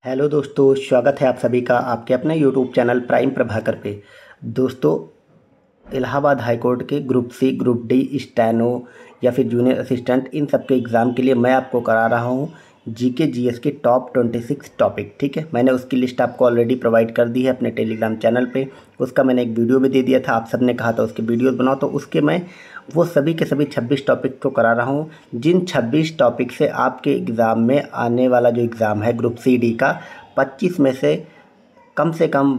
Hello दोस्तों, स्वागत है आप सभी का आपके अपने यूट्यूब चैनल प्राइम प्रभाकर पे। दोस्तों, इलाहाबाद हाई कोर्ट के group C, group D, steno या फिर जूनियर असिस्टेंट, इन सब के एग्ज़ाम के लिए मैं आपको करा रहा हूँ जीके जीएस के टॉप 26 टॉपिक। ठीक है, मैंने उसकी लिस्ट आपको ऑलरेडी प्रोवाइड कर दी है अपने टेलीग्राम चैनल पे। उसका मैंने एक वीडियो भी दे दिया था, आप सब ने कहा था उसके वीडियोस बनाओ, तो उसके मैं वो सभी के सभी 26 टॉपिक को करा रहा हूँ। जिन 26 टॉपिक से आपके एग्ज़ाम में आने वाला जो एग्ज़ाम है ग्रुप सी डी का, 25 में से कम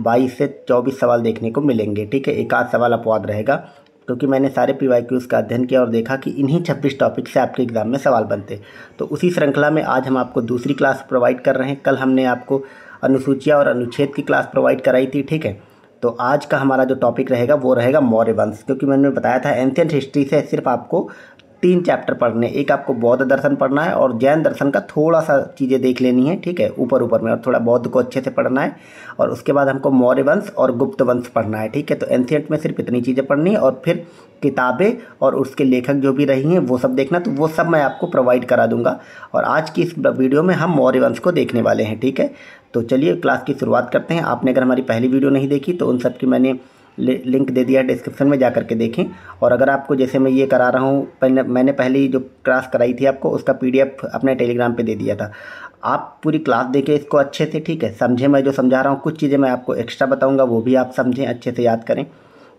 22 से 24 सवाल देखने को मिलेंगे। ठीक है, एक आध सवाल अपवाद रहेगा, क्योंकि मैंने सारे पीवाईक्यूज़ का अध्ययन किया और देखा कि इन्हीं 26 टॉपिक से आपके एग्ज़ाम में सवाल बनते। तो उसी श्रृंखला में आज हम आपको दूसरी क्लास प्रोवाइड कर रहे हैं। कल हमने आपको अनुसूचियाँ और अनुच्छेद की क्लास प्रोवाइड कराई थी। ठीक है, तो आज का हमारा जो टॉपिक रहेगा वो रहेगा मौर्य वंश, क्योंकि मैंने बताया था एंशिएंट हिस्ट्री से सिर्फ आपको 3 चैप्टर पढ़ने, एक आपको बौद्ध दर्शन पढ़ना है और जैन दर्शन का थोड़ा सा चीज़ें देख लेनी है। ठीक है, ऊपर ऊपर में, और थोड़ा बौद्ध को अच्छे से पढ़ना है, और उसके बाद हमको मौर्य वंश और गुप्त वंश पढ़ना है। ठीक है, तो एंशिएंट में सिर्फ इतनी चीज़ें पढ़नी है, और फिर किताबें और उसके लेखक जो भी रही हैं वो सब देखना, तो वो सब मैं आपको प्रोवाइड करा दूंगा। और आज की इस वीडियो में हम मौर्य वंश को देखने वाले हैं। ठीक है, तो चलिए क्लास की शुरुआत करते हैं। आपने अगर हमारी पहली वीडियो नहीं देखी तो उन सब की मैंने लिंक दे दिया डिस्क्रिप्शन में, जा करके देखें। और अगर आपको, जैसे मैं ये करा रहा हूँ, मैंने पहली जो क्लास कराई थी आपको उसका पीडीएफ अपने टेलीग्राम पे दे दिया था। आप पूरी क्लास देखें इसको अच्छे से। ठीक है, समझें मैं जो समझा रहा हूँ, कुछ चीज़ें मैं आपको एक्स्ट्रा बताऊँगा वो भी आप समझें, अच्छे से याद करें।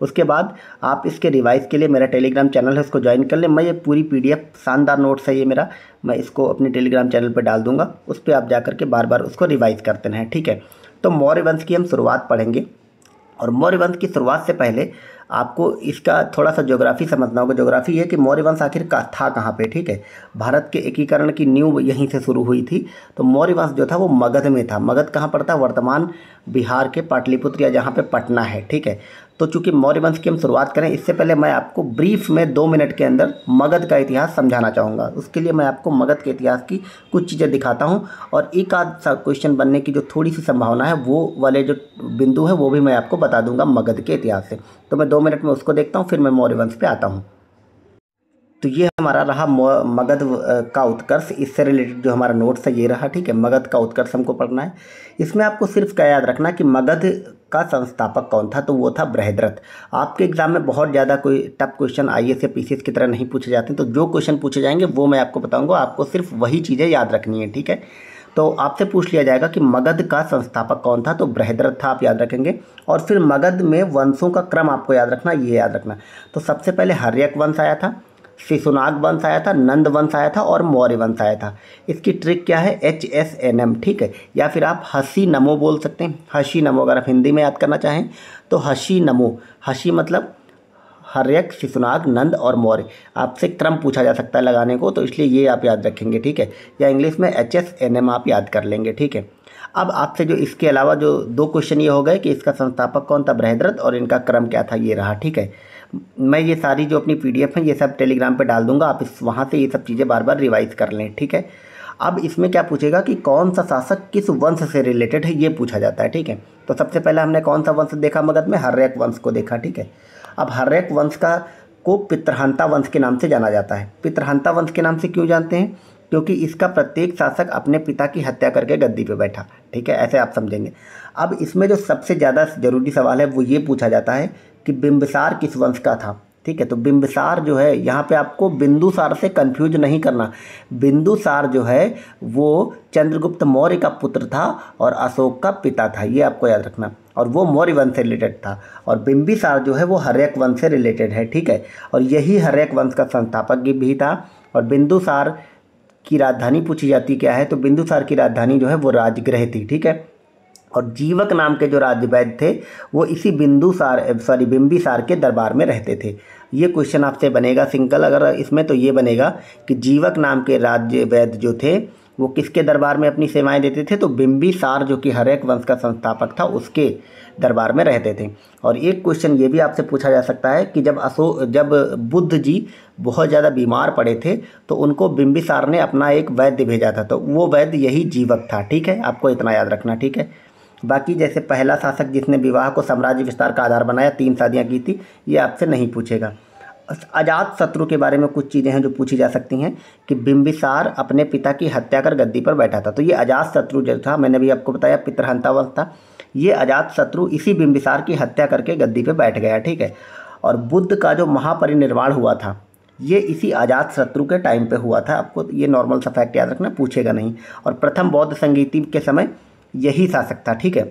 उसके बाद आप इसके रिवाइज़ के लिए मेरा टेलीग्राम चैनल है, उसको ज्वाइन कर लें। मैं ये पूरी पीडीएफ, शानदार नोट्स है ये मेरा, मैं इसको अपने टेलीग्राम चैनल पर डाल दूँगा, उस पर आप जा करके बार बार उसको रिवाइज़ करते रहें। ठीक है, तो मौर्य वंश की हम शुरुआत पढ़ेंगे। और मौर्य वंश की शुरुआत से पहले आपको इसका थोड़ा सा ज्योग्राफी समझना होगा। ज्योग्राफी ये कि मौर्य वंश आखिर का था कहाँ पे। ठीक है, भारत के एकीकरण की नींव यहीं से शुरू हुई थी। तो मौर्य वंश जो था वो मगध में था। मगध कहाँ पड़ता है? वर्तमान बिहार के पाटलिपुत्र, या जहाँ पे पटना है। ठीक है, तो चूंकि मौर्य वंश की हम शुरुआत करें, इससे पहले मैं आपको ब्रीफ में 2 मिनट के अंदर मगध का इतिहास समझाना चाहूँगा। उसके लिए मैं आपको मगध के इतिहास की कुछ चीज़ें दिखाता हूँ, और एक आध सा क्वेश्चन बनने की जो थोड़ी सी संभावना है, वो वाले जो बिंदु है वो भी मैं आपको बता दूंगा मगध के इतिहास से। तो मैं 2 मिनट में उसको देखता हूँ, फिर मैं मौर्य वंश पे आता हूँ। तो ये हमारा रहा मगध का उत्कर्ष। इससे रिलेटेड जो हमारा नोट्स है ये रहा। ठीक है, मगध का उत्कर्ष हमको पढ़ना है। इसमें आपको सिर्फ क्या याद रखना कि मगध का संस्थापक कौन था, तो वो था बृहद्रथ। आपके एग्जाम में बहुत ज़्यादा कोई टफ क्वेश्चन आईएएस या पीसीएस की तरह नहीं पूछे जाते हैं, तो जो क्वेश्चन पूछे जाएंगे वो मैं आपको बताऊंगा, आपको सिर्फ वही चीज़ें याद रखनी है। ठीक है, तो आपसे पूछ लिया जाएगा कि मगध का संस्थापक कौन था, तो बृहद्रथ था, आप याद रखेंगे। और फिर मगध में वंशों का क्रम आपको याद रखना, ये याद रखना। तो सबसे पहले हर्यक वंश आया था, शिशुनाग वंश आया था, नंद वंश आया था, और मौर्य वंश आया था। इसकी ट्रिक क्या है? HSNM। ठीक है, या फिर आप हसी नमो बोल सकते हैं। हसी नमो अगर आप हिंदी में याद करना चाहें तो हसी नमो। हसी मतलब हर्यक, शिशुनाग, नंद और मौर्य। आपसे क्रम पूछा जा सकता है लगाने को, तो इसलिए ये आप याद रखेंगे। ठीक है, या इंग्लिश में HSNM आप याद कर लेंगे। ठीक है, अब आपसे जो इसके अलावा जो 2 क्वेश्चन ये हो गए कि इसका संस्थापक कौन था, बृहद्रथ, और इनका क्रम क्या था, ये रहा। ठीक है, मैं ये सारी जो अपनी पीडीएफ है ये सब टेलीग्राम पे डाल दूंगा, आप वहाँ से ये सब चीज़ें बार बार रिवाइज कर लें। ठीक है, अब इसमें क्या पूछेगा कि कौन सा शासक किस वंश से रिलेटेड है, ये पूछा जाता है। ठीक है, तो सबसे पहले हमने कौन सा वंश देखा मगध में? हर्यक वंश को देखा। ठीक है, अब हर्यक वंश को पितृहंता वंश के नाम से जाना जाता है। पितृहंता वंश के नाम से क्यों जानते हैं? क्योंकि इसका प्रत्येक शासक अपने पिता की हत्या करके गद्दी पे बैठा। ठीक है, ऐसे आप समझेंगे। अब इसमें जो सबसे ज़्यादा ज़रूरी सवाल है वो ये पूछा जाता है कि बिंबिसार किस वंश का था। ठीक है, तो बिंबिसार जो है, यहाँ पे आपको बिंदुसार से कंफ्यूज नहीं करना। बिंदुसार जो है वो चंद्रगुप्त मौर्य का पुत्र था और अशोक का पिता था, ये आपको याद रखना। और वो मौर्य वंश से रिलेटेड था। और बिंबिसार जो है वो हर्यक वंश से रिलेटेड है। ठीक है, और यही हर्यक वंश का संस्थापक भी था। और बिंदुसार की राजधानी पूछी जाती क्या है, तो बिंदुसार की राजधानी जो है वो राजगृह थी। ठीक है, और जीवक नाम के जो राज्यवैद्य थे वो इसी बिंबिसार के दरबार में रहते थे। ये क्वेश्चन आपसे बनेगा सिंगल अगर इसमें, तो ये बनेगा कि जीवक नाम के राज्यवैद्य जो थे वो किसके दरबार में अपनी सेवाएं देते थे, तो बिंबिसार जो कि हर्यक वंश का संस्थापक था उसके दरबार में रहते थे। और एक क्वेश्चन ये भी आपसे पूछा जा सकता है कि जब बुद्ध जी बहुत ज़्यादा बीमार पड़े थे तो उनको बिंबिसार ने अपना एक वैद्य भेजा था, तो वो वैद्य यही जीवक था। ठीक है, आपको इतना याद रखना। ठीक है, बाकी जैसे पहला शासक जिसने विवाह को साम्राज्य विस्तार का आधार बनाया, 3 शादियां की थी, ये आपसे नहीं पूछेगा। अजात शत्रु के बारे में कुछ चीज़ें हैं जो पूछी जा सकती हैं कि बिंबिसार अपने पिता की हत्या कर गद्दी पर बैठा था। तो ये अजात शत्रु जो था, मैंने भी आपको बताया पितृहंता वंश था, ये अजात शत्रु इसी बिंबिसार की हत्या करके गद्दी पे बैठ गया, ठीक है। और बुद्ध का जो महापरिनिर्वाण हुआ था ये इसी अजात शत्रु के टाइम पे हुआ था। आपको ये नॉर्मल सा फैक्ट याद रखना, पूछेगा नहीं। और प्रथम बौद्ध संगीति के समय यही शासक था, ठीक है।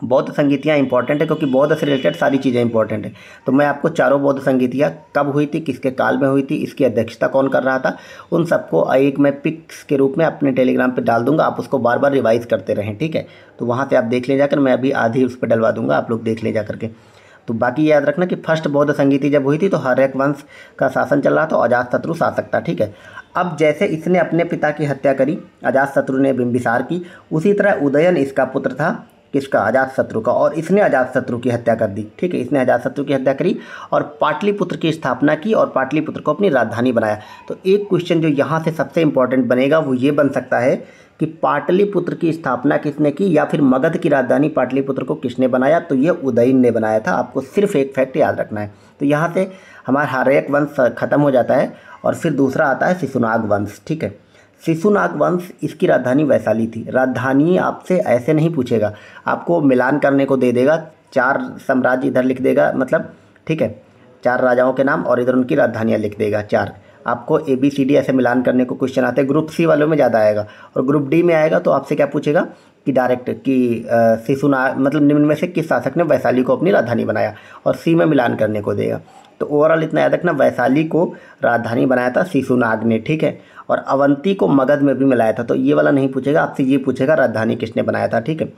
बौद्ध संगीतियाँ इंपॉर्टेंट है क्योंकि बौद्ध से रिलेटेड सारी चीज़ें इंपॉर्टेंट है। तो मैं आपको चारों बौद्ध संगीतियाँ कब हुई थी, किसके काल में हुई थी, इसकी अध्यक्षता कौन कर रहा था, उन सबको एक मैं पिक्स के रूप में अपने टेलीग्राम पे डाल दूंगा। आप उसको बार बार रिवाइज करते रहें, ठीक है। तो वहाँ से आप देख ले जाकर, मैं अभी आधी उस पर डलवा दूंगा, आप लोग देख ले जा करके। तो बाकी याद रखना कि फर्स्ट बौद्ध संगीति जब हुई थी तो हर्यक वंश का शासन चल रहा था, अजातशत्रु शासक था, ठीक है। अब जैसे इसने अपने पिता की हत्या करी, अजातशत्रु ने बिंबिसार की, उसी तरह उदयन इसका पुत्र था, किसका, अजातशत्रु का, और इसने अजातशत्रु की हत्या कर दी, ठीक है। इसने अजातशत्रु की हत्या करी और पाटलिपुत्र की स्थापना की और पाटलिपुत्र को अपनी राजधानी बनाया। तो एक क्वेश्चन जो यहाँ से सबसे इंपॉर्टेंट बनेगा वो ये बन सकता है कि पाटलिपुत्र की स्थापना किसने की, या फिर मगध की राजधानी पाटलिपुत्र को किसने बनाया। तो ये उदयन ने बनाया था। आपको सिर्फ एक फैक्ट याद रखना है। तो यहाँ से हमारा हर्यक वंश खत्म हो जाता है और फिर दूसरा आता है शिशुनाग वंश, ठीक है। शिशुनाग वंश, इसकी राजधानी वैशाली थी। राजधानी आपसे ऐसे नहीं पूछेगा, आपको मिलान करने को दे देगा, 4 साम्राज्य इधर लिख देगा, मतलब ठीक है, 4 राजाओं के नाम और इधर उनकी राजधानियाँ लिख देगा 4। आपको ABCD ऐसे मिलान करने को क्वेश्चन आते हैं। ग्रुप C वालों में ज़्यादा आएगा, और ग्रुप D में आएगा तो आपसे क्या पूछेगा कि डायरेक्ट कि शिशुनाग मतलब निम्न में से किस शासक ने वैशाली को अपनी राजधानी बनाया, और C में मिलान करने को देगा। तो ओवरऑल इतना याद रखना, वैशाली को राजधानी बनाया था शिशुनाग ने, ठीक है। और अवंती को मगध में भी मिलाया था। तो ये वाला नहीं पूछेगा, आपसे ये पूछेगा राजधानी किसने बनाया था, ठीक है।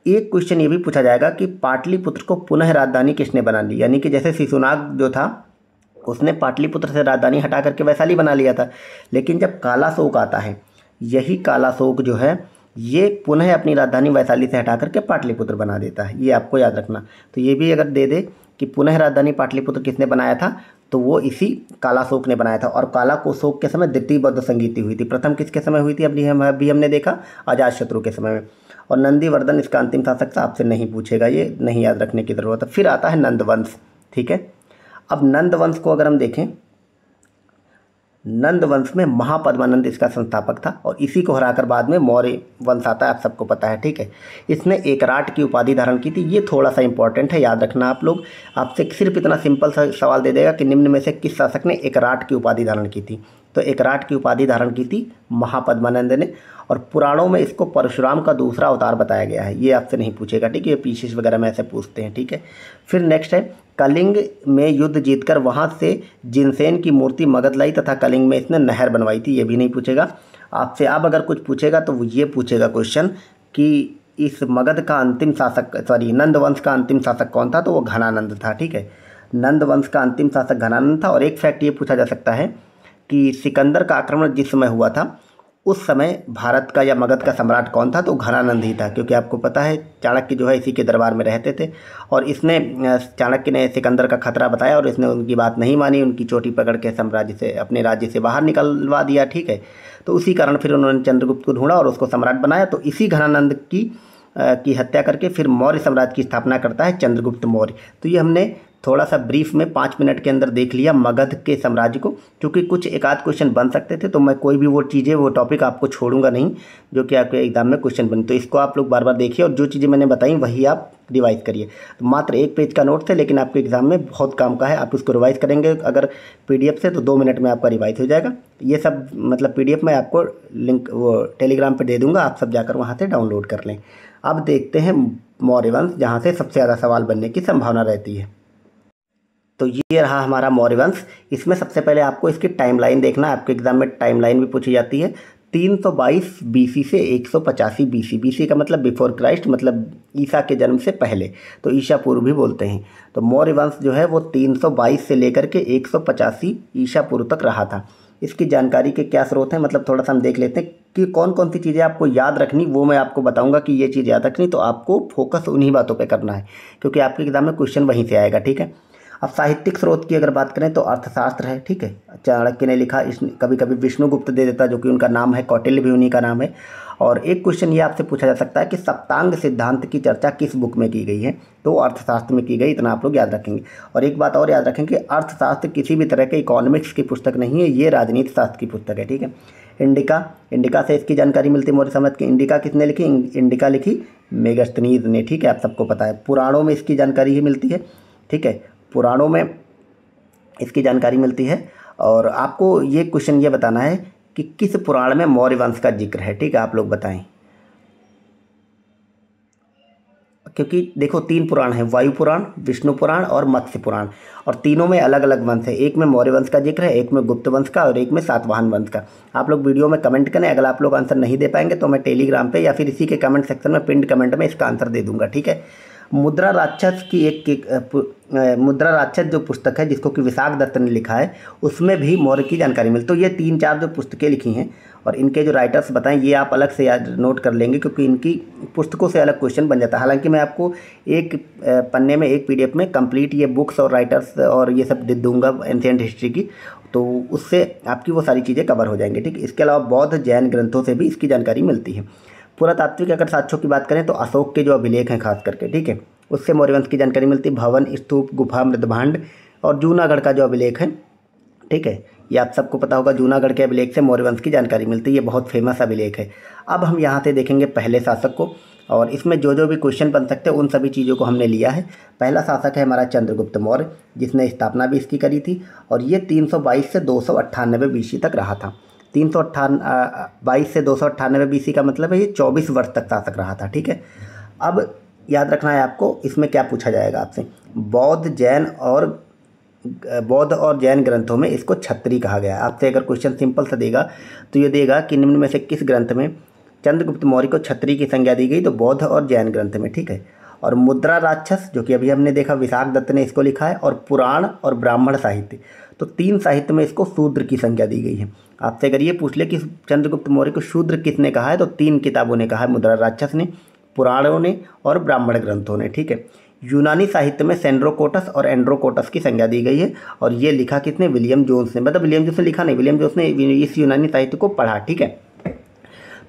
एक क्वेश्चन ये भी पूछा जाएगा कि पाटलिपुत्र को पुनः राजधानी किसने बना ली, यानी कि जैसे शिशुनाग जो था उसने पाटलिपुत्र से राजधानी हटा करके वैशाली बना लिया था, लेकिन जब कालाशोक आता है, यही कालाशोक जो है ये पुनः अपनी राजधानी वैशाली से हटा करके पाटलिपुत्र बना देता है। ये आपको याद रखना। तो ये भी अगर दे दे कि पुनः राजधानी पाटलिपुत्र किसने बनाया था, तो वो इसी कालाशोक ने बनाया था। और कालाशोक के समय द्वितीय बौद्ध संगीति हुई थी। प्रथम किसके समय हुई थी, अभी हमने देखा अजातशत्रु के समय में। और नंदीवर्धन इसका अंतिम शासक था, आपसे नहीं पूछेगा, ये नहीं याद रखने की ज़रूरत है। फिर आता है नंदवंश, ठीक है। अब नंदवंश को अगर हम देखें, नंदवंश में महापद्मानंद इसका संस्थापक था, और इसी को हराकर बाद में मौर्य वंश आता है, आप सबको पता है, ठीक है। इसने एकराट की उपाधि धारण की थी। ये थोड़ा सा इंपॉर्टेंट है, याद रखना आप लोग। आपसे सिर्फ इतना सिंपल सा सवाल दे देगा कि निम्न में से किस शासक ने एकराट की उपाधि धारण की थी। तो एकराट की उपाधि धारण की थी महापद्मानंद ने, और पुराणों में इसको परशुराम का दूसरा अवतार बताया गया है। ये आपसे नहीं पूछेगा, ठीक है। ये पीसीस वगैरह में ऐसे पूछते हैं, ठीक है। फिर नेक्स्ट है, कलिंग में युद्ध जीतकर वहाँ से जिनसेन की मूर्ति मगध लाई तथा कलिंग में इसने नहर बनवाई थी। ये भी नहीं पूछेगा आपसे। अब अगर कुछ पूछेगा तो वो ये पूछेगा क्वेश्चन कि इस मगध का अंतिम शासक, सॉरी नंदवंश का अंतिम शासक कौन था, तो वो घनानंद था, ठीक है। नंदवंश का अंतिम शासक घनानंद था। और एक फैक्ट ये पूछा जा सकता है कि सिकंदर का आक्रमण जिस समय हुआ था उस समय भारत का या मगध का सम्राट कौन था, तो घनानंद ही था, क्योंकि आपको पता है चाणक्य जो है इसी के दरबार में रहते थे। और इसने, चाणक्य ने सिकंदर का खतरा बताया और इसने उनकी बात नहीं मानी, उनकी चोटी पकड़ के साम्राज्य से, अपने राज्य से बाहर निकलवा दिया, ठीक है। तो उसी कारण फिर उन्होंने चंद्रगुप्त को ढूंढा और उसको सम्राट बनाया। तो इसी घनानंद की हत्या करके फिर मौर्य साम्राज्य की स्थापना करता है चंद्रगुप्त मौर्य। तो ये हमने थोड़ा सा ब्रीफ में 5 मिनट के अंदर देख लिया मगध के साम्राज्य को, क्योंकि कुछ एक आध क्वेश्चन बन सकते थे। तो मैं कोई भी वो चीज़ें, वो टॉपिक आपको छोड़ूंगा नहीं जो कि आपके एग्जाम में क्वेश्चन बने। तो इसको आप लोग बार बार देखिए और जो चीज़ें मैंने बताई वही आप रिवाइज करिए। तो मात्र 1 पेज का नोट थे, लेकिन आपके एग्जाम में बहुत काम का है। आप उसको रिवाइज करेंगे अगर PDF से, तो 2 मिनट में आपका रिवाइज हो जाएगा। ये सब मतलब PDF में आपको लिंक वो टेलीग्राम पर दे दूँगा, आप सब जाकर वहाँ से डाउनलोड कर लें। अब देखते हैं मौर्य वंश, जहाँ से सबसे ज़्यादा सवाल बनने की संभावना रहती है। तो ये रहा हमारा मौर्य वंश। इसमें सबसे पहले आपको इसकी टाइमलाइन देखना है। आपके एग्जाम में टाइमलाइन भी पूछी जाती है। 322 BC से 185 BC। BC का मतलब बिफोर क्राइस्ट, मतलब ईसा के जन्म से पहले, तो ईसा पूर्व भी बोलते हैं। तो मौर्य वंश जो है वो 322 से लेकर के 185 ईसा पूर्व तक रहा था। इसकी जानकारी के क्या स्रोत हैं, मतलब थोड़ा सा हम देख लेते हैं कि कौन कौन सी चीज़ें आपको याद रखनी, वो मैं आपको बताऊंगा कि ये चीज़ याद रखनी। तो आपको फोकस उन्हीं बातों पे करना है, क्योंकि आपके एग्जाम में क्वेश्चन वहीं से आएगा, ठीक है। अब साहित्यिक स्रोत की अगर बात करें तो अर्थशास्त्र है, ठीक है। चाणक्य ने लिखा, कभी कभी विष्णुगुप्त दे देता, जो कि उनका नाम है, कौटिल्य भी उन्हीं का नाम है। और एक क्वेश्चन ये आपसे पूछा जा सकता है कि सप्तांग सिद्धांत की चर्चा किस बुक में की गई है, तो अर्थशास्त्र में की गई, इतना आप लोग याद रखेंगे। और एक बात और याद रखें कि अर्थशास्त्र किसी भी तरह के इकोनॉमिक्स की पुस्तक नहीं है, ये राजनीति शास्त्र की पुस्तक है, ठीक है। इंडिका से इसकी जानकारी मिलती है मौर्य साम्राज्य की। इंडिका किसने लिखी? इंडिका लिखी मेगास्थनीज ने, ठीक है, आप सबको पता है। पुराणों में इसकी जानकारी ही मिलती है, ठीक है, पुराणों में इसकी जानकारी मिलती है। और आपको ये क्वेश्चन ये बताना है कि किस पुराण में मौर्य वंश का जिक्र है, ठीक है, आप लोग बताएं। क्योंकि देखो 3 पुराण हैं, वायु पुराण, विष्णु पुराण और मत्स्य पुराण, और तीनों में अलग अलग वंश है। एक में मौर्य वंश का जिक्र है, एक में गुप्त वंश का, और एक में सातवाहन वंश का। आप लोग वीडियो में कमेंट करें, अगर आप लोग आंसर नहीं दे पाएंगे तो मैं टेलीग्राम पे या फिर इसी के कमेंट सेक्शन में पिंड कमेंट में इसका आंसर दे दूंगा, ठीक है। मुद्रा राक्षस की मुद्रा राक्षस जो पुस्तक है जिसको कि विशाख दत्त ने लिखा है, उसमें भी मौर्य की जानकारी मिलती। तो ये 3-4 जो पुस्तकें लिखी हैं और इनके जो राइटर्स बताएं, ये आप अलग से याद नोट कर लेंगे, क्योंकि इनकी पुस्तकों से अलग क्वेश्चन बन जाता है। हालांकि मैं आपको एक पन्ने में, एक PDF में कंप्लीट ये बुक्स और राइटर्स और ये सब दे दूँगा एंशिएंट हिस्ट्री की, तो उससे आपकी वो सारी चीज़ें कवर हो जाएंगी, ठीक है। इसके अलावा बौद्ध जैन ग्रंथों से भी इसकी जानकारी मिलती है। पुरातात्विक अगर साक्ष्यों की बात करें तो अशोक के जो अभिलेख हैं खास करके, ठीक है, उससे मौर्य वंश की जानकारी मिलती है। भवन, स्तूप, गुफा, मृदभांड और जूनागढ़ का जो अभिलेख है, ठीक है, ये आप सबको पता होगा, जूनागढ़ के अभिलेख से मौर्य वंश की जानकारी मिलती है। ये बहुत फेमस अभिलेख है। अब हम यहाँ से देखेंगे पहले शासक को, और इसमें जो जो भी क्वेश्चन बन सकते हैं उन सभी चीज़ों को हमने लिया है। पहला शासक है हमारा चंद्रगुप्त मौर्य, जिसने स्थापना भी इसकी करी थी, और ये 322 से 298 BC तक रहा था। 322 से 298 BC का मतलब है ये 24 वर्ष तक शासक रहा था, ठीक है। अब याद रखना है आपको, इसमें क्या पूछा जाएगा आपसे, बौद्ध और जैन ग्रंथों में इसको क्षत्रिय कहा गया है। आपसे अगर क्वेश्चन सिंपल सा देगा तो ये देगा कि निम्न में से किस ग्रंथ में चंद्रगुप्त मौर्य को क्षत्रिय की संज्ञा दी गई, तो बौद्ध और जैन ग्रंथ में, ठीक है। और मुद्रा राक्षस जो कि अभी हमने देखा विशाख दत्त ने इसको लिखा है, और पुराण और ब्राह्मण साहित्य, तो 3 साहित्य में इसको शूद्र की संज्ञा दी गई है। आपसे अगर ये पूछ ले कि चंद्रगुप्त मौर्य को शूद्र किसने कहा है, तो 3 किताबों ने कहा है, मुद्रा राक्षस ने, पुराणों ने और ब्राह्मण ग्रंथों ने, ठीक है। यूनानी साहित्य में सेंड्रोकोटस और एंड्रोकोटस की संज्ञा दी गई है, और ये लिखा किसने? विलियम जोन्स ने। मतलब विलियम जोन्स ने लिखा नहीं, विलियम जोन्स ने इस यूनानी साहित्य को पढ़ा, ठीक है।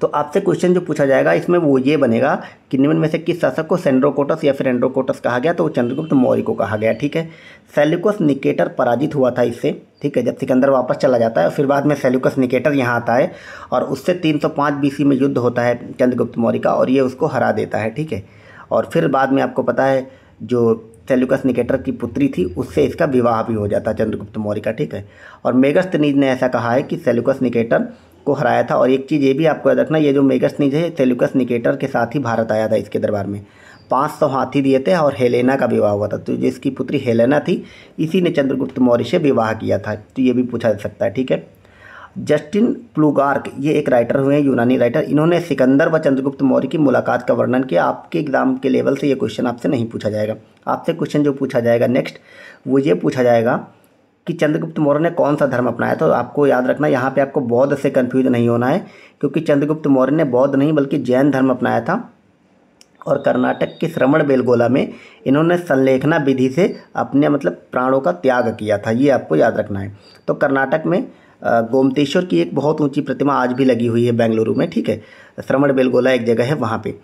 तो आपसे क्वेश्चन जो पूछा जाएगा इसमें वो ये बनेगा कि निम्न में से किस शासक को सेंड्रोकोटस या फिर एंड्रोकोटस कहा गया, तो वो चंद्रगुप्त मौर्य को कहा गया, ठीक है। सेल्यूकस निकेटर पराजित हुआ था इससे, ठीक है, जब सिकंदर वापस चला जाता है, फिर बाद में सेल्यूकस निकेटर यहाँ आता है, और उससे 305 BC में युद्ध होता है चंद्रगुप्त मौर्य का, और ये उसको हरा देता है, ठीक है। और फिर बाद में आपको पता है जो सेल्यूकस निकेटर की पुत्री थी उससे इसका विवाह भी हो जाता है चंद्रगुप्त मौर्य का, ठीक है। और मेगास्थनीज ने ऐसा कहा है कि सेल्यूकस निकेटर को हराया था। और एक चीज़ ये भी आपको याद रखना, ये जो मेगास्थनीज है सेल्यूकस निकेटर के साथ ही भारत आया था इसके दरबार में। 500 हाथी दिए थे और हेलेना का विवाह हुआ था, तो जिसकी पुत्री हेलेना थी इसी ने चंद्रगुप्त मौर्य से विवाह किया था, तो ये भी पूछा जा सकता है, ठीक है। जस्टिन प्लूगार्क ये एक राइटर हुए हैं, यूनानी राइटर, इन्होंने सिकंदर व चंद्रगुप्त मौर्य की मुलाकात का वर्णन किया। आपके एग्जाम के लेवल से ये क्वेश्चन आपसे नहीं पूछा जाएगा। आपसे क्वेश्चन जो पूछा जाएगा नेक्स्ट वो ये पूछा जाएगा कि चंद्रगुप्त मौर्य ने कौन सा धर्म अपनाया। तो आपको याद रखना यहाँ पे आपको बौद्ध से कन्फ्यूज नहीं होना है, क्योंकि चंद्रगुप्त मौर्य ने बौद्ध नहीं बल्कि जैन धर्म अपनाया था। और कर्नाटक के श्रवणबेलगोला में इन्होंने संलेखना विधि से अपने मतलब प्राणों का त्याग किया था, ये आपको याद रखना है। तो कर्नाटक में गोमतेश्वर की एक बहुत ऊंची प्रतिमा आज भी लगी हुई है बेंगलुरु में, ठीक है। श्रवणबेलगोला एक जगह है वहाँ पे,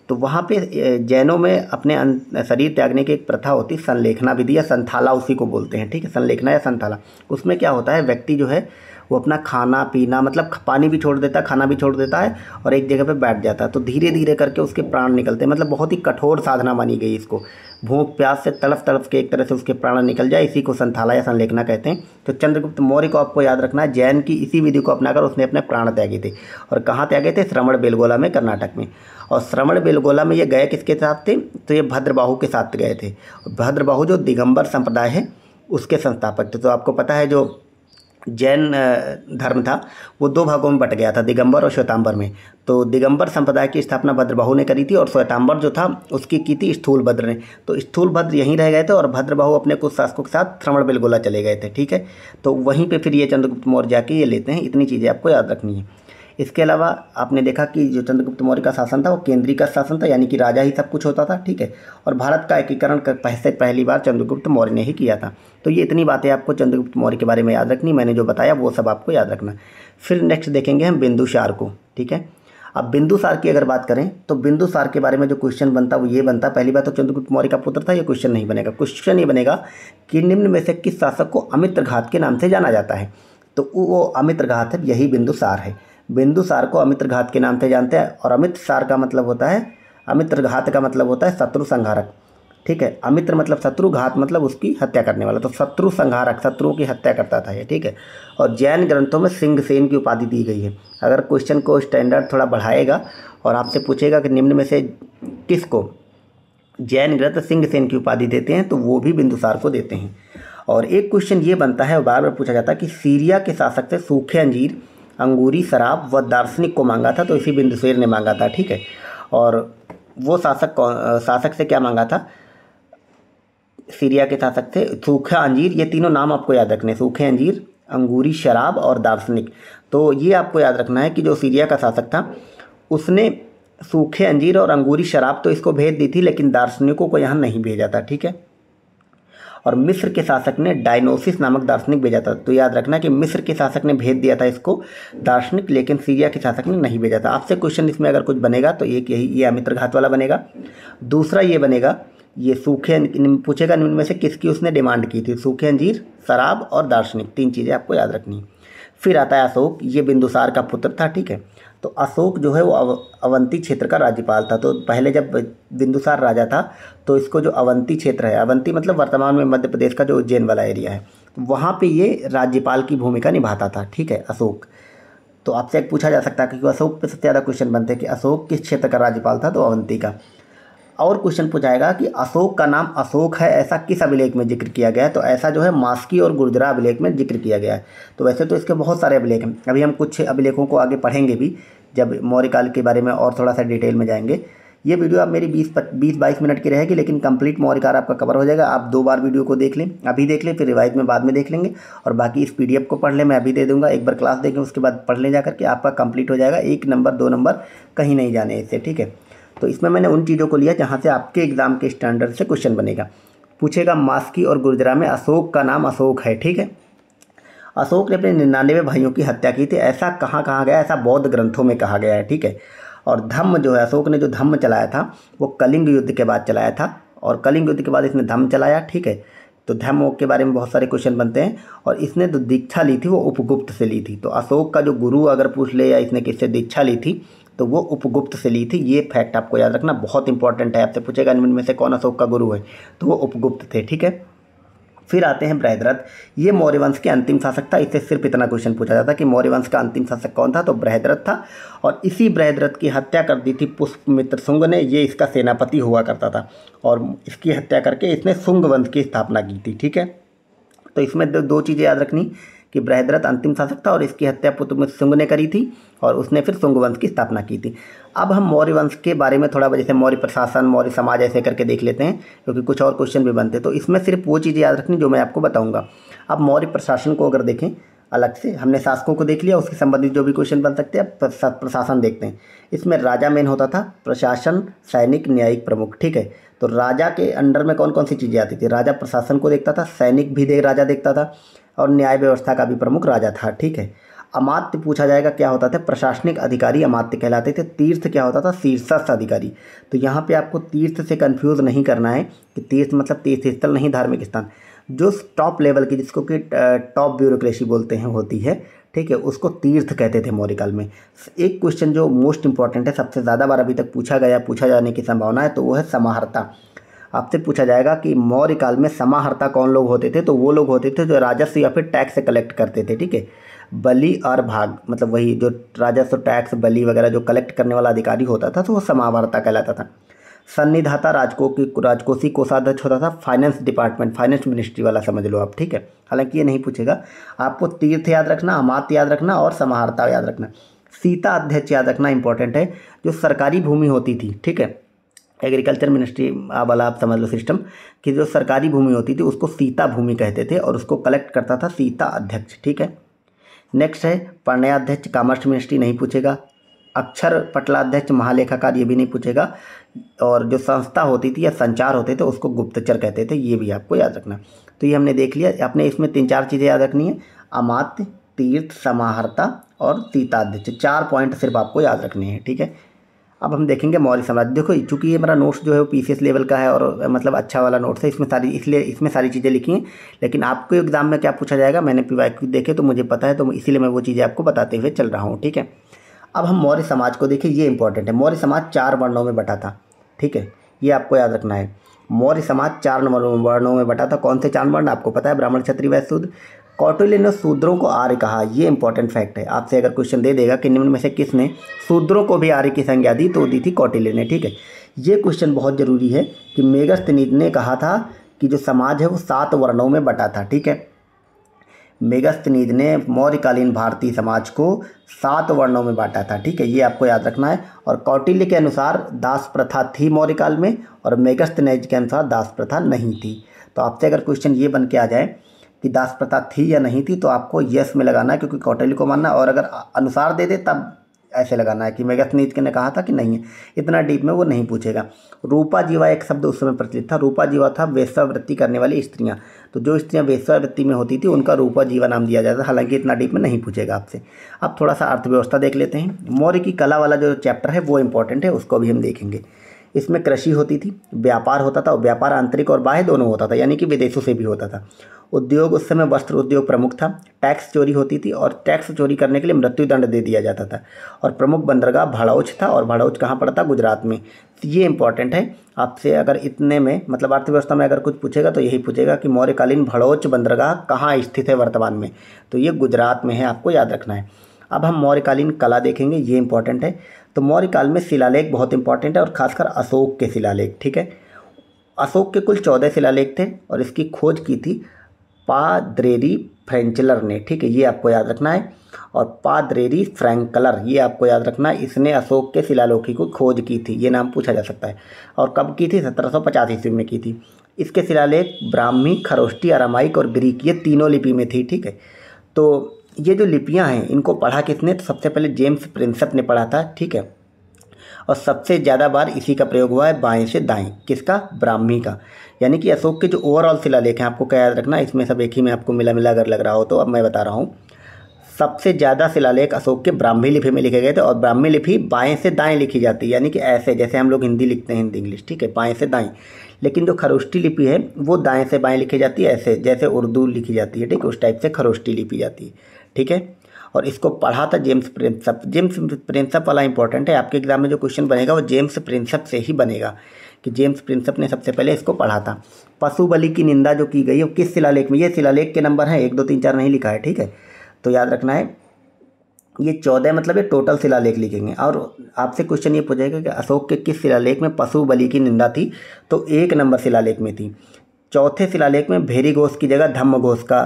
तो वहाँ पे जैनों में अपने शरीर त्यागने की एक प्रथा होती है, संलेखना विधि या संथाला उसी को बोलते हैं, ठीक है, संलेखना या संथाला। उसमें क्या होता है, व्यक्ति जो है वो अपना खाना पीना मतलब पानी भी छोड़ देता है, खाना भी छोड़ देता है, और एक जगह पे बैठ जाता है, तो धीरे धीरे करके उसके प्राण निकलते हैं। मतलब बहुत ही कठोर साधना मानी गई इसको, भूख प्यास से तड़फ तड़फ के एक तरह से उसके प्राण निकल जाए, इसी को संथाला या संलेखना कहते हैं। तो चंद्रगुप्त मौर्य को आपको याद रखना है, जैन की इसी विधि को अपनाकर उसने अपने प्राण त्यागे थे। और कहाँ त्यागे थे? श्रवणबेलगोला में, कर्नाटक में। और श्रवणबेलगोला में ये गए किसके साथ थे? तो ये भद्रबाहु के साथ गए थे। भद्रबाहु जो दिगंबर संप्रदाय है उसके संस्थापक थे। तो आपको पता है जो जैन धर्म था वो 2 भागों में बट गया था, दिगंबर और श्वेतांबर में। तो दिगंबर संप्रदाय की स्थापना भद्रबाहु ने करी थी, और श्वेतांबर जो था उसकी की थी स्थूलभद्र ने। तो स्थूलभद्र यहीं रह गए थे और भद्रबाहु अपने कुछ शासकों के साथ श्रवणबेलगोला चले गए थे, ठीक है। तो वहीं पे फिर ये चंद्रगुप्त मौर्य जाके ये लेते हैं। इतनी चीज़ें आपको याद रखनी है। इसके अलावा आपने देखा कि जो चंद्रगुप्त मौर्य का शासन था वो केंद्रीय का शासन था, यानी कि राजा ही सब कुछ होता था, ठीक है। और भारत का एकीकरण पहली बार चंद्रगुप्त मौर्य ने ही किया था। तो ये इतनी बातें आपको चंद्रगुप्त मौर्य के बारे में याद रखनी, मैंने जो बताया वो सब आपको याद रखना। फिर नेक्स्ट देखेंगे हम बिंदुसार को, ठीक है। अब बिंदुसार की अगर बात करें तो बिंदुसार के बारे में जो क्वेश्चन बनता वो ये बनता, पहली बात तो चंद्रगुप्त मौर्य का पुत्र था, ये क्वेश्चन नहीं बनेगा। क्वेश्चन ये बनेगा कि निम्न में से किस शासक को अमित्रघात के नाम से जाना जाता है, तो वो अमित्रघात है, यही बिंदुसार है। बिंदुसार को अमित्रघात के नाम से जानते हैं, और अमित्रसार का मतलब होता है, अमित्रघात का मतलब होता है शत्रु संहारक, ठीक है। अमित्र मतलब शत्रु, घात मतलब उसकी हत्या करने वाला, तो शत्रु संहारक, शत्रुओं की हत्या करता था ये, ठीक है। और जैन ग्रंथों में सिंहसेन की उपाधि दी गई है। अगर क्वेश्चन को स्टैंडर्ड थोड़ा बढ़ाएगा और आपसे पूछेगा कि निम्न में से किसको जैन ग्रंथ सिंहसेन की उपाधि देते हैं, तो वो भी बिंदुसार को देते हैं। और एक क्वेश्चन ये बनता है, बार बार पूछा जाता है कि सीरिया के शासक से सूखे अंजीर, अंगूरी, शराब व दार्शनिक को मांगा था, तो इसी बिंदुसार ने मांगा था, ठीक है। और वो शासक से क्या मांगा था, सीरिया के शासक से सूखा अंजीर, ये तीनों नाम आपको याद रखने, सूखे अंजीर, अंगूरी, शराब और दार्शनिक। तो ये आपको याद रखना है कि जो सीरिया का शासक था उसने सूखे अंजीर और अंगूरी शराब तो इसको भेज दी थी, लेकिन दार्शनिकों को यहाँ नहीं भेजा था, ठीक है। और मिस्र के शासक ने डायनोसिस नामक दार्शनिक भेजा था, तो याद रखना कि मिस्र के शासक ने भेज दिया था इसको दार्शनिक, लेकिन सीरिया के शासक ने नहीं भेजा था। आपसे क्वेश्चन इसमें अगर कुछ बनेगा तो एक यही, ये अमित्रघात वाला बनेगा। दूसरा ये बनेगा, ये सूखे पूछेगा निम्न में से किसकी उसने डिमांड की थी, सूखे अंजीर, शराब और दार्शनिक, तीन चीज़ें आपको याद रखनी है। फिर आता है अशोक, ये बिंदुसार का पुत्र था, ठीक है। तो अशोक जो है वो अवंती क्षेत्र का राज्यपाल था। तो पहले जब बिंदुसार राजा था तो इसको जो अवंती क्षेत्र है, अवंती मतलब वर्तमान में मध्य प्रदेश का जो उज्जैन वाला एरिया है, तो वहाँ पे ये राज्यपाल की भूमिका निभाता था, ठीक है, अशोक। तो आपसे एक पूछा जा सकता है कि अशोक पे सबसे ज़्यादा क्वेश्चन बनते हैं कि अशोक किस क्षेत्र का राज्यपाल था, तो अवंती का। और क्वेश्चन पूछाएगा कि अशोक का नाम अशोक है ऐसा किस अभिलेख में जिक्र किया गया है, तो ऐसा जो है मास्की और गुर्जरा अभिलेख में जिक्र किया गया है। तो वैसे तो इसके बहुत सारे अभिलेख हैं, अभी हम कुछ अभिलेखों को आगे पढ़ेंगे भी, जब मौर्य काल के बारे में और थोड़ा सा डिटेल में जाएंगे। ये वीडियो आप मेरी 20-22 मिनट की रहेगी, लेकिन कंप्लीट मौर्य काल आपका कवर हो जाएगा। आप 2 बार वीडियो को देख लें, अभी देख लें, फिर रिवाइज में बाद में देख लेंगे, और बाकी इस PDF को पढ़ लें, मैं अभी दे दूंगा, एक बार क्लास देखें, उसके बाद पढ़ लें जा करके, आपका कंप्लीट हो जाएगा। 1 नंबर 2 नंबर कहीं नहीं जाने इससे, ठीक है। तो इसमें मैंने उन चीज़ों को लिया जहाँ से आपके एग्जाम के स्टैंडर्ड से क्वेश्चन बनेगा। पूछेगा मास्की और गुर्जरा में अशोक का नाम अशोक है, ठीक है। अशोक ने अपने 99 भाइयों की हत्या की थी, ऐसा कहाँ कहा गया, ऐसा बौद्ध ग्रंथों में कहा गया है, ठीक है। और धम्म जो है, अशोक ने जो धम्म चलाया था वो कलिंग युद्ध के बाद चलाया था, और कलिंग युद्ध के बाद इसने धम्म चलाया, ठीक है। तो धम्म के बारे में बहुत सारे क्वेश्चन बनते हैं। और इसने जो दीक्षा ली थी वो उपगुप्त से ली थी। तो अशोक का जो गुरु अगर पूछ ले या इसने किससे दीक्षा ली थी, तो वो उपगुप्त से ली थी। ये फैक्ट आपको याद रखना, बहुत इंपॉर्टेंट है। आपसे पूछेगा इनमें से कौन अशोक का गुरु है, तो वो उपगुप्त थे, ठीक है। फिर आते हैं बृहद्रथ, ये मौर्य वंश के अंतिम शासक था। इससे सिर्फ इतना क्वेश्चन पूछा जाता कि मौर्य वंश का अंतिम शासक कौन था, तो बृहद्रथ था। और इसी बृहद्रथ की हत्या कर दी थी पुष्यमित्र शुंग ने, ये इसका सेनापति हुआ करता था, और इसकी हत्या करके इसने शुंग वंश की स्थापना की थी, ठीक है। तो इसमें दो चीज़ें याद रखनी कि बृहद्रथ अंतिम शासक था और इसकी हत्या पुष्यमित्र शुंग ने करी थी, और उसने फिर शुंग वंश की स्थापना की थी। अब हम मौर्य वंश के बारे में थोड़ा, जैसे मौर्य प्रशासन, मौर्य समाज ऐसे करके देख लेते हैं, क्योंकि कुछ और क्वेश्चन भी बनते हैं। तो इसमें सिर्फ वो चीज़ें याद रखनी जो मैं आपको बताऊंगा। अब मौर्य प्रशासन को अगर देखें अलग से, हमने शासकों को देख लिया, उससे संबंधित जो भी क्वेश्चन बन सकते हैं, प्रशासन देखते हैं। इसमें राजा मेन होता था, प्रशासन, सैनिक, न्यायिक प्रमुख, ठीक है। तो राजा के अंडर में कौन कौन सी चीज़ें आती थी, राजा प्रशासन को देखता था, सैनिक भी राजा देखता था, और न्याय व्यवस्था का भी प्रमुख राजा था, ठीक है। अमात्य पूछा जाएगा क्या होता था, प्रशासनिक अधिकारी अमात्य कहलाते थे। तीर्थ क्या होता था, शीर्षस्थ अधिकारी। तो यहाँ पे आपको तीर्थ से कंफ्यूज नहीं करना है कि तीर्थ मतलब तीर्थ स्थल नहीं, धार्मिक स्थान। जो टॉप लेवल की, जिसको कि टॉप ब्यूरोक्रेसी बोलते हैं, होती है, ठीक है, उसको तीर्थ कहते थे मौर्य काल में। एक क्वेश्चन जो मोस्ट इंपॉर्टेंट है, सबसे ज़्यादा बार अभी तक पूछा जाने की संभावना है, तो वो है समाहर्ता। आपसे पूछा जाएगा कि मौर्य काल में समाहर्ता कौन लोग होते थे, तो वो लोग होते थे जो राजस्व या फिर टैक्स कलेक्ट करते थे, ठीक है। बलि और भाग मतलब वही जो राजस्व, टैक्स, बलि वगैरह जो कलेक्ट करने वाला अधिकारी होता था, तो वो समाहर्ता कहलाता था। सन्निधाता राजकोषीय कोषाध्यक्ष होता था। फाइनेंस डिपार्टमेंट, फाइनेंस मिनिस्ट्री वाला समझ लो आप, ठीक है। हालांकि ये नहीं पूछेगा, आपको तीर्थ याद रखना, अमात्य याद रखना और समाहर्ता याद रखना। सीता अध्यक्ष याद रखना इंपॉर्टेंट है, जो सरकारी भूमि होती थी, ठीक है। एग्रीकल्चर मिनिस्ट्री वाला आप समझ लो सिस्टम, कि जो सरकारी भूमि होती थी उसको सीता भूमि कहते थे, और उसको कलेक्ट करता था सीता अध्यक्ष, ठीक है। नेक्स्ट है पर्णयाध्यक्ष, कॉमर्स मिनिस्ट्री, नहीं पूछेगा। अक्षर पटलाध्यक्ष, महालेखाकार, ये भी नहीं पूछेगा। और जो संस्था होती थी या संचार होते थे उसको गुप्तचर कहते थे, ये भी आपको याद रखना। तो ये हमने देख लिया। आपने इसमें 3-4 चीज़ें याद रखनी है, अमात्य, तीर्थ, समाहर्ता और सीतादित्य। 4 पॉइंट सिर्फ आपको याद रखने हैं, ठीक है। अब हम देखेंगे मौर्य साम्राज्य। देखो चूँकि ये मेरा नोट्स जो है वो पीसीएस लेवल का है और मतलब अच्छा वाला नोट्स है, इसमें सारी इसलिए इसमें सारी चीज़ें लिखी हैं, लेकिन आपको एग्जाम में क्या पूछा जाएगा मैंने पीवाईक्यू देखे तो मुझे पता है, तो इसीलिए मैं वो चीज़ें आपको बताते हुए चल रहा हूँ, ठीक है। अब हम मौर्य समाज को देखें, ये इंपॉर्टेंट है। मौर्य समाज 4 वर्णों में बटा था, ठीक है, ये आपको याद रखना है। मौर्य समाज 4 वर्णों में बटा था। कौन से 4 वर्ण आपको पता है? ब्राह्मण, क्षत्रिय, वैश्य, शूद्र। कौटिल्य ने शूद्रों को आर्य कहा, ये इंपॉर्टेंट फैक्ट है। आपसे अगर क्वेश्चन दे देगा कि निम्न में से किसने शूद्रों को भी आर्य की संज्ञा दी, तो दी थी कौटिल्य ने, ठीक है। ये क्वेश्चन बहुत जरूरी है कि मेगस्थनीद ने कहा था कि जो समाज है वो 7 वर्णों में बटा था, ठीक है। मेगस्थनीद ने मौर्यकालीन भारतीय समाज को 7 वर्णों में बांटा था, ठीक है, ये आपको याद रखना है। और कौटिल्य के अनुसार दास प्रथा थी मौर्यकाल में, और मेगस्थनीद के अनुसार दास प्रथा नहीं थी। तो आपसे अगर क्वेश्चन ये बन के आ जाए कि दास प्रथा थी या नहीं थी, तो आपको यस में लगाना है, क्योंकि कौटिल्य को मानना, और अगर अनुसार दे दे तब ऐसे लगाना है कि मेगस्थनीद ने कहा था कि नहीं है। इतना डीप में वो नहीं पूछेगा। रूपा जीवा एक शब्द उस समय प्रचलित था। रूपा जीवा था वेश्यावृत्ति करने वाली स्त्रियां, तो जो स्त्रियां वेश्यावृत्ति में होती थी उनका रूपा जीवा नाम दिया जाता था। हालांकि इतना डीप में नहीं पूछेगा आपसे। अब थोड़ा सा अर्थव्यवस्था देख लेते हैं। मौर्य की कला वाला जो चैप्टर है वो इंपॉर्टेंट है, उसको भी हम देखेंगे। इसमें कृषि होती थी, व्यापार होता था, और व्यापार आंतरिक और बाह्य दोनों होता था, यानी कि विदेशों से भी होता था। उद्योग, उस समय वस्त्र उद्योग प्रमुख था। टैक्स चोरी होती थी, और टैक्स चोरी करने के लिए मृत्युदंड दे दिया जाता था। और प्रमुख बंदरगाह भड़ौच था, और भड़ौच कहाँ पड़ा था? गुजरात में। तो ये इंपॉर्टेंट है आपसे। अगर इतने में मतलब अर्थव्यवस्था में अगर कुछ पूछेगा तो यही पूछेगा कि मौर्यकालीन भड़ौच बंदरगाह कहाँ स्थित है वर्तमान में, तो ये गुजरात में है, आपको याद रखना है। अब हम मौर्यकालीन कला देखेंगे, ये इंपॉर्टेंट है। तो मौर्यकाल में शिलालेख बहुत इंपॉर्टेंट है, और खासकर अशोक के शिलालेख, ठीक है। अशोक के कुल 14 शिलालेख थे, और इसकी खोज की थी पाद्रेरी फ्रेंचलर ने, ठीक है, ये आपको याद रखना है। और पाद्रेरी फ्रैंकलर, ये आपको याद रखना है, इसने अशोक के शिलालेखों की खोज की थी, ये नाम पूछा जा सकता है। और कब की थी? 1750 ईस्वी में की थी। इसके शिलालेख ब्राह्मी, खरोष्टी, अरामाइक और ग्रीक, ये तीनों लिपि में थी, ठीक है। तो ये जो लिपियां हैं इनको पढ़ा किसने? तो सबसे पहले जेम्स प्रिंसेप ने पढ़ा था, ठीक है। और सबसे ज़्यादा बार इसी का प्रयोग हुआ है बाएं से दाएं, किसका? ब्राह्मी का। यानी कि अशोक के जो ओवरऑल शिलालेख हैं, आपको क्या याद रखना, इसमें सब एक ही में आपको मिला मिला अगर लग रहा हो तो अब मैं बता रहा हूँ। सबसे ज़्यादा शिलालेख अशोक के ब्राह्मी लिपि में लिखे गए थे, और ब्राह्मी लिपि बाएं से दाएं लिखी जाती है, यानी कि ऐसे जैसे हम लोग हिंदी लिखते हैं, हिंदी इंग्लिश, ठीक है, बाएं से दाएं। लेकिन जो खरोष्टी लिपि है वो दाएं से बाएं लिखी जाती है, ऐसे जैसे उर्दू लिखी जाती है, ठीक है, उस टाइप से खरोष्टी लिपि जाती है, ठीक है। और इसको पढ़ा था जेम्स प्रिंसेप। जेम्स प्रिंसेप वाला इंपॉर्टेंट है, आपके एग्जाम में जो क्वेश्चन बनेगा वो जेम्स प्रिंसेप से ही बनेगा, कि जेम्स प्रिंसेप ने सबसे पहले इसको पढ़ा था। पशु बलि की निंदा जो की गई है वो किस शिलालेख में? ये शिलालेख के नंबर हैं 1, 2, 3, 4 नहीं लिखा है, ठीक है, तो याद रखना है। ये 14 मतलब ये टोटल शिलालेख लिखेंगे। और आपसे क्वेश्चन ये पूछेगा कि अशोक के किस शिलालेख में पशु बलि की निंदा थी, तो 1 नंबर शिलालेख में थी। चौथे शिलालेख में भेरीघोष की जगह धम्मघोष का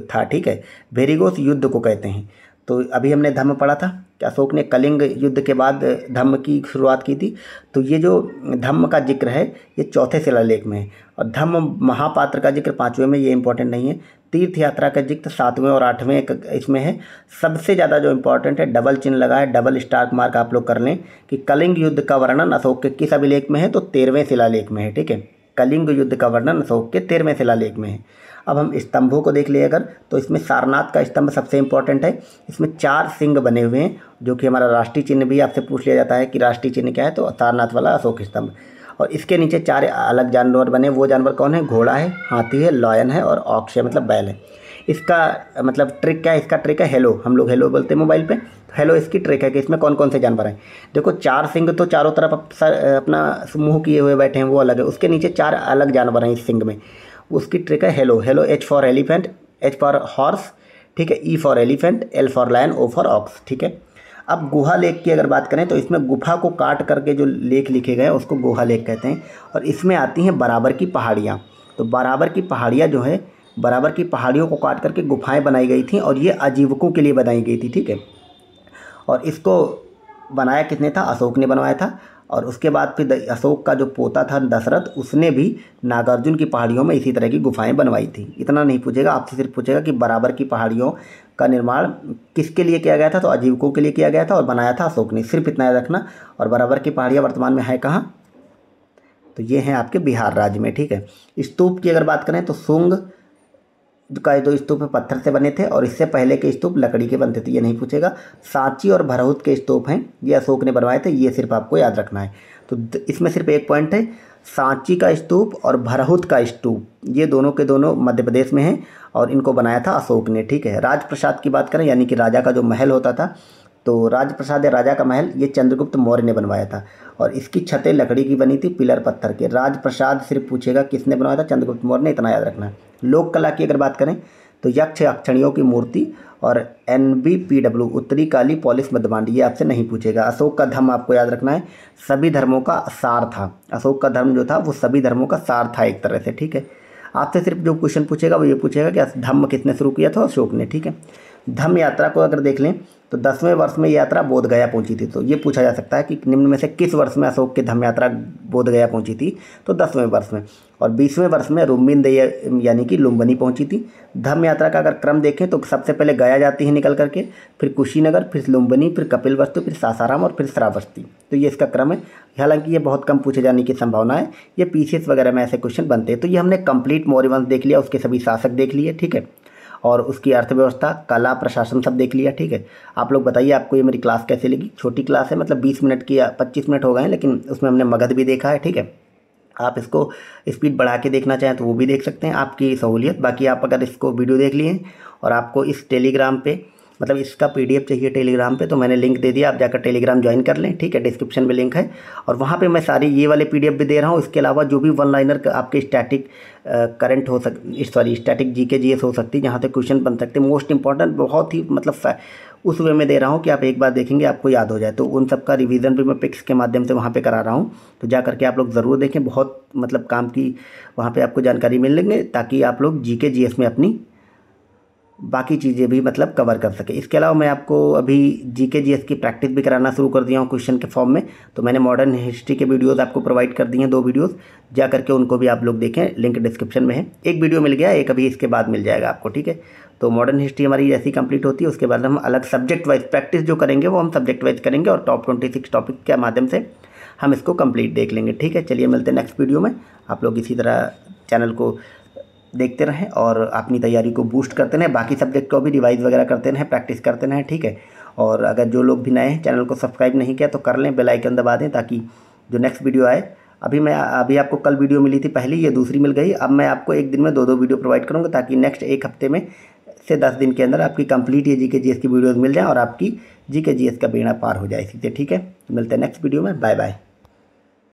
था, ठीक है। भेरीघोष युद्ध को कहते हैं। तो अभी हमने धम्म पढ़ा था कि अशोक ने कलिंग युद्ध के बाद धम्म की शुरुआत की थी, तो ये जो धम्म का जिक्र है ये चौथे शिलालेख में है। और धम्म महापात्र का जिक्र 5वें में, ये इंपॉर्टेंट नहीं है। तीर्थ यात्रा का जिक्र 7वें और 8वें इसमें है। सबसे ज़्यादा जो इंपॉर्टेंट है, डबल चिन्ह लगा है, डबल स्टार मार्क आप लोग कर लें कि कलिंग युद्ध का वर्णन अशोक के किस अभिलेख में है, तो 13वें शिलालेख में है, ठीक है। कलिंग युद्ध का वर्णन अशोक के 13वें शिलालेख में है। अब हम स्तंभों को देख लिए अगर, तो इसमें सारनाथ का स्तंभ सबसे इंपॉर्टेंट है। इसमें 4 सिंह बने हुए हैं, जो कि हमारा राष्ट्रीय चिन्ह भी आपसे पूछ लिया जाता है कि राष्ट्रीय चिन्ह क्या है, तो सारनाथ वाला अशोक स्तंभ। और इसके नीचे 4 अलग जानवर बने, वो जानवर कौन है? घोड़ा है, हाथी है, लॉयन है और ऑक्स है, मतलब बैल है। इसका मतलब ट्रिक क्या है? इसका ट्रिक है हेलो, हम लोग हेलो बोलते हैं मोबाइल पे, तो हेलो इसकी ट्रिक है कि इसमें कौन कौन से जानवर हैं। देखो 4 सिंह तो चारों तरफ अपना मुंह किए हुए बैठे हैं, वो अलग है। उसके नीचे 4 अलग जानवर हैं इस सिंह में, उसकी ट्रिक है hello. Hello, H for elephant, H for horse, ठीक है, E for elephant, L for lion, O for ox, ठीक है। अब गुहा लेख की अगर बात करें तो इसमें गुफा को काट करके जो लेख लिखे गए उसको गुहा लेख कहते हैं। और इसमें आती हैं बराबर की पहाड़ियाँ। तो बराबर की पहाड़ियाँ जो है, बराबर की पहाड़ियों को काट करके गुफाएं बनाई गई थी, और ये आजीविकों के लिए बनाई गई थी, ठीक है। और इसको बनाया किसने था? अशोक ने बनवाया था। और उसके बाद फिर अशोक का जो पोता था दशरथ, उसने भी नागार्जुन की पहाड़ियों में इसी तरह की गुफाएं बनवाई थी। इतना नहीं पूछेगा, आपसे सिर्फ पूछेगा कि बराबर की पहाड़ियों का निर्माण किसके लिए किया गया था, तो आजीविकों के लिए किया गया था, और बनाया था अशोक ने, सिर्फ इतना याद रखना। और बराबर की पहाड़ियाँ वर्तमान में है कहाँ? तो ये हैं आपके बिहार राज्य में, ठीक है। स्तूप की अगर बात करें तो शुंग, का जो स्तूप है पत्थर से बने थे और इससे पहले के स्तूप लकड़ी के बनते थे, ये नहीं पूछेगा। सांची और भरहुत के स्तूप हैं, ये अशोक ने बनवाए थे, ये सिर्फ आपको याद रखना है। तो इसमें सिर्फ एक पॉइंट है, सांची का स्तूप और भरहुत का स्तूप ये दोनों के दोनों मध्य प्रदेश में हैं और इनको बनाया था अशोक ने, ठीक है। राजप्रसाद की बात करें, यानी कि राजा का जो महल होता था, तो राजप्रसाद या राजा का महल ये चंद्रगुप्त मौर्य ने बनवाया था और इसकी छतें लकड़ी की बनी थी, पिलर पत्थर के। राजप्रसाद सिर्फ पूछेगा किसने बनवाया था, चंद्रगुप्त मौर्य ने, इतना याद रखना है। लोक कला की अगर बात करें तो यक्ष अक्षणियों की मूर्ति और NBPW उत्तरी काली पॉलिश मध्यमांड, ये आपसे नहीं पूछेगा। अशोक का धर्म आपको याद रखना है, सभी धर्मों का सार था। अशोक का धर्म जो था वो सभी धर्मों का सार था एक तरह से, ठीक है। आपसे सिर्फ जो क्वेश्चन पूछेगा वो ये पूछेगा कि धम्म किसने शुरू किया था, अशोक ने, ठीक है। धम्म यात्रा को अगर देख लें तो 10वें वर्ष में यात्रा बोध गया पहुंची थी, तो ये पूछा जा सकता है कि निम्न में से किस वर्ष में अशोक की धम्म यात्रा बोध गया पहुंची थी, तो 10वें वर्ष में। और 20वें वर्ष में रुम्बिन यानी कि लुम्बिनी पहुंची थी। धम्म यात्रा का अगर क्रम देखें तो सबसे पहले गया जाती है निकल करके, फिर कुशीनगर, फिर लुम्बिनी, फिर कपिलवस्तु, फिर सासाराम और फिर श्रावस्ती, तो ये इसका क्रम है। हालांकि ये बहुत कम पूछे जाने की संभावना है, ये पीसीएस वगैरह में ऐसे क्वेश्चन बनते हैं। तो ये हमने कंप्लीट मौर्य वंश देख लिया, उसके सभी शासक देख लिए, ठीक है, और उसकी अर्थव्यवस्था, कला, प्रशासन सब देख लिया, ठीक है। आप लोग बताइए आपको ये मेरी क्लास कैसे लगी। छोटी क्लास है, मतलब 20 मिनट की या 25 मिनट हो गए हैं, लेकिन उसमें हमने मगध भी देखा है, ठीक है। आप इसको स्पीड बढ़ा के देखना चाहें तो वो भी देख सकते हैं, आपकी सहूलियत। बाकी आप अगर इसको वीडियो देख लिए और आपको इस टेलीग्राम पे, मतलब इसका PDF चाहिए टेलीग्राम पे, तो मैंने लिंक दे दिया, आप जाकर टेलीग्राम ज्वाइन कर लें, ठीक है। डिस्क्रिप्शन में लिंक है और वहाँ पे मैं सारी ये वाले PDF भी दे रहा हूँ। इसके अलावा जो भी वन लाइनर आपके स्टैटिक करंट हो स्टैटिक GK GS हो सकती है, जहाँ से क्वेश्चन बन सकते हैं, मोस्ट इंपॉर्टेंट, बहुत ही मतलब उस वे में दे रहा हूँ कि आप एक बार देखेंगे आपको याद हो जाए। तो उन सब का रिवीजन भी मैं पिक्स के माध्यम से वहाँ पे करा रहा हूँ, तो जा करके आप लोग ज़रूर देखें, बहुत मतलब काम की वहाँ पे आपको जानकारी मिल लेंगे, ताकि आप लोग GK GS में अपनी बाकी चीज़ें भी मतलब कवर कर सके। इसके अलावा मैं आपको अभी GK GS की प्रैक्टिस भी कराना शुरू कर दिया हूँ क्वेश्चन के फॉर्म में, तो मैंने मॉडर्न हिस्ट्री के वीडियोस आपको प्रोवाइड कर दिए हैं, 2 वीडियोस, जा करके उनको भी आप लोग देखें, लिंक डिस्क्रिप्शन में है। एक वीडियो मिल गया, एक अभी इसके बाद मिल जाएगा आपको, ठीक है। तो मॉडर्न हिस्ट्री हमारी जैसी कंप्लीट होती है, उसके बाद हम अलग सब्जेक्ट वाइज प्रैक्टिस जो करेंगे वो हम सब्जेक्ट वाइज करेंगे और टॉप 26 टॉपिक के माध्यम से हम इसको कंप्लीट देख लेंगे, ठीक है। चलिए मिलते हैं नेक्स्ट वीडियो में। आप लोग इसी तरह चैनल को देखते रहें और अपनी तैयारी को बूस्ट करते रहें, बाकी सब्जेक्ट को भी रिवाइज वगैरह करते रहें, प्रैक्टिस करते रहें, ठीक है। और अगर जो लोग भी नए हैं, चैनल को सब्सक्राइब नहीं किया तो कर लें, बेल आइकन दबा दें, ताकि जो नेक्स्ट वीडियो आए, अभी आपको कल वीडियो मिली थी पहली, ये दूसरी मिल गई, अब मैं आपको एक दिन में 2-2 वीडियो प्रोवाइड करूँगा, ताकि नेक्स्ट एक हफ्ते में से 10 दिन के अंदर आपकी कंप्लीट ये GK GS की वीडियोज़ मिल जाए और आपकी GK GS का बेड़ा पार हो जाए इसी से, ठीक है। मिलते हैं नेक्स्ट वीडियो में, बाय बाय।